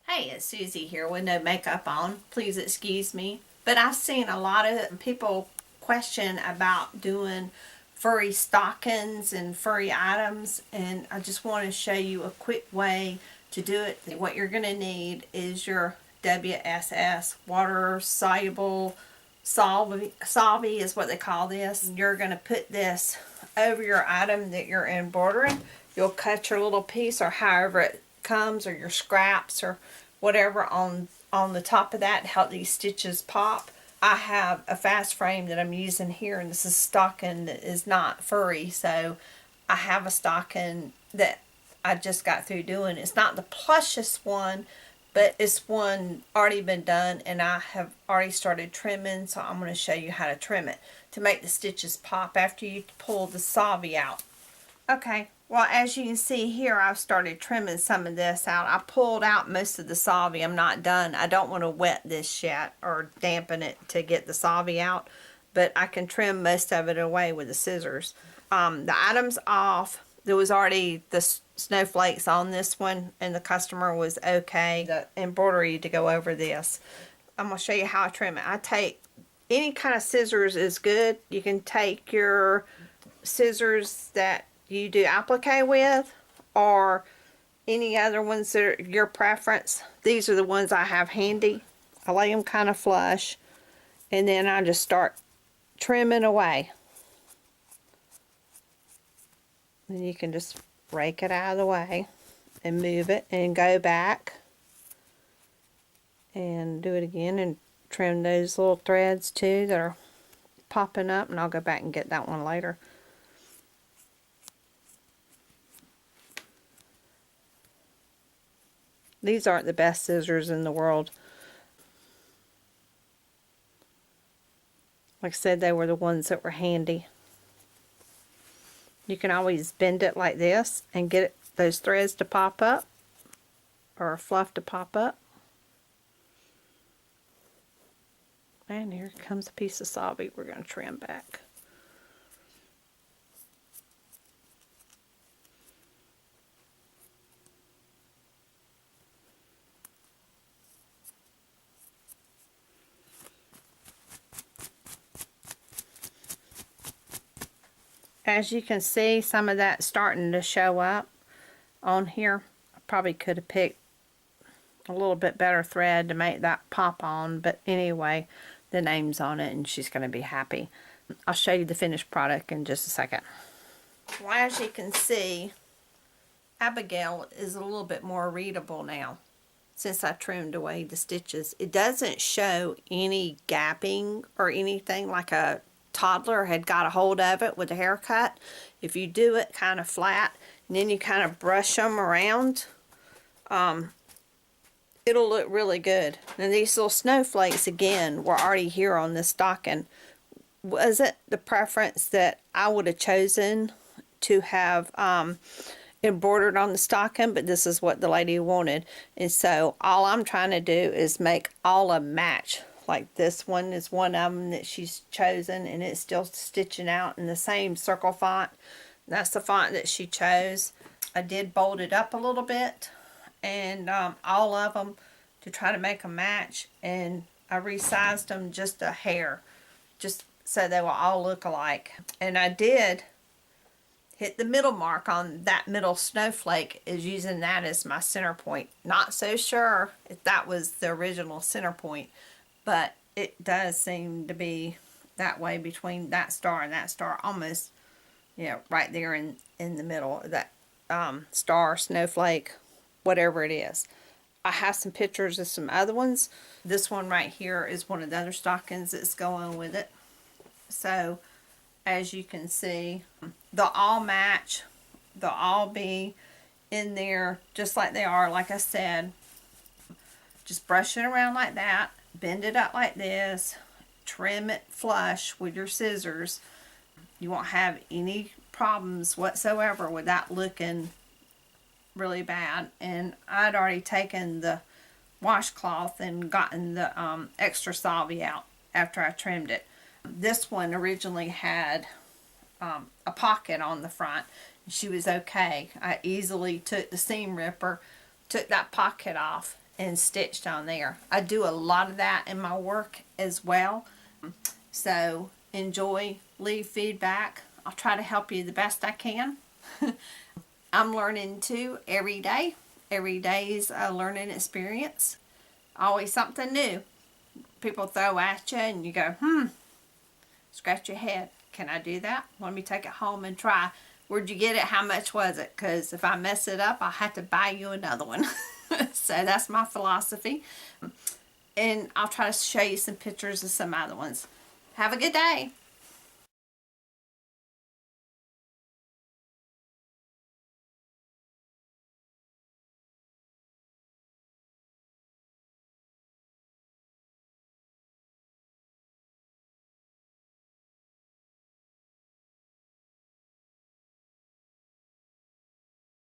Hey, it's Susie here with no makeup on. Please excuse me. But I've seen a lot of people question about doing furry stockings and furry items, and I just want to show you a quick way to do it. What you're going to need is your WSS, water soluble solvy is what they call this. You're going to put this over your item that you're embroidering. You'll cut your little piece or however it comes, or your scraps or whatever on the top of that to help these stitches pop. I have a fast frame that I'm using here, and this is a stocking that is not furry, so I have a stocking that I just got through doing. It's not the plushest one, but it's one already been done, and I have already started trimming, so I'm going to show you how to trim it to make the stitches pop after you pull the solvy out. Okay, well, as you can see here, I've started trimming some of this out. I pulled out most of the solvy. I'm not done. I don't want to wet this yet or dampen it to get the solvy out, but I can trim most of it away with the scissors. The item's off. There was already the snowflakes on this one, and the customer was okay. The embroidery to go over this. I'm going to show you how I trim it. I take any kind of scissors is good. You can take your scissors that you do applique with, or any other ones that are your preference. These are the ones I have handy. I lay them kind of flush, and then I just start trimming away. Then you can just rake it out of the way and move it and go back and do it again and trim those little threads too that are popping up, and I'll go back and get that one later. These aren't the best scissors in the world. Like I said, they were the ones that were handy. You can always bend it like this and get those threads to pop up, or fluff to pop up. And here comes a piece of solvy we're going to trim back. As you can see, some of that's starting to show up on here. I probably could have picked a little bit better thread to make that pop on, but anyway, the name's on it and she's going to be happy. I'll show you the finished product in just a second. Well, as you can see, Abigail is a little bit more readable now since I trimmed away the stitches. It doesn't show any gapping or anything like a toddler had got a hold of it with a haircut. If you do it kind of flat and then you kind of brush them around, it'll look really good. And these little snowflakes again were already here on this stocking. Wasn't the preference that I would have chosen to have embroidered on the stocking, but this is what the lady wanted, and so all I'm trying to do is make all a match. Like this one is one of them that she's chosen, and it's still stitching out in the same circle font. That's the font that she chose. I did bold it up a little bit, and all of them to try to make a match, and I resized them just a hair, just so they will all look alike. And I did hit the middle mark on that middle snowflake, is using that as my center point. Not so sure if that was the original center point, but it does seem to be that way between that star and that star, almost, you know, right there in the middle of that star, snowflake, whatever it is. I have some pictures of some other ones. This one right here is one of the other stockings that's going with it. So as you can see, they'll all match. They'll all be in there just like they are. Like I said, just brush it around like that, bend it up like this, trim it flush with your scissors. You won't have any problems whatsoever with that looking really bad. And I'd already taken the washcloth and gotten the extra solvy out after I trimmed it. This one originally had a pocket on the front. She was okay. I easily took the seam ripper, took that pocket off, and stitched on there. I do a lot of that in my work as well. So enjoy, leave feedback. I'll try to help you the best I can. I'm learning too every day. Every day is a learning experience. Always something new. People throw at you and you go, scratch your head. Can I do that? Let me take it home and try. Where'd you get it? How much was it? Because if I mess it up, I'll have to buy you another one. So that's my philosophy. And I'll try to show you some pictures of some other ones. Have a good day.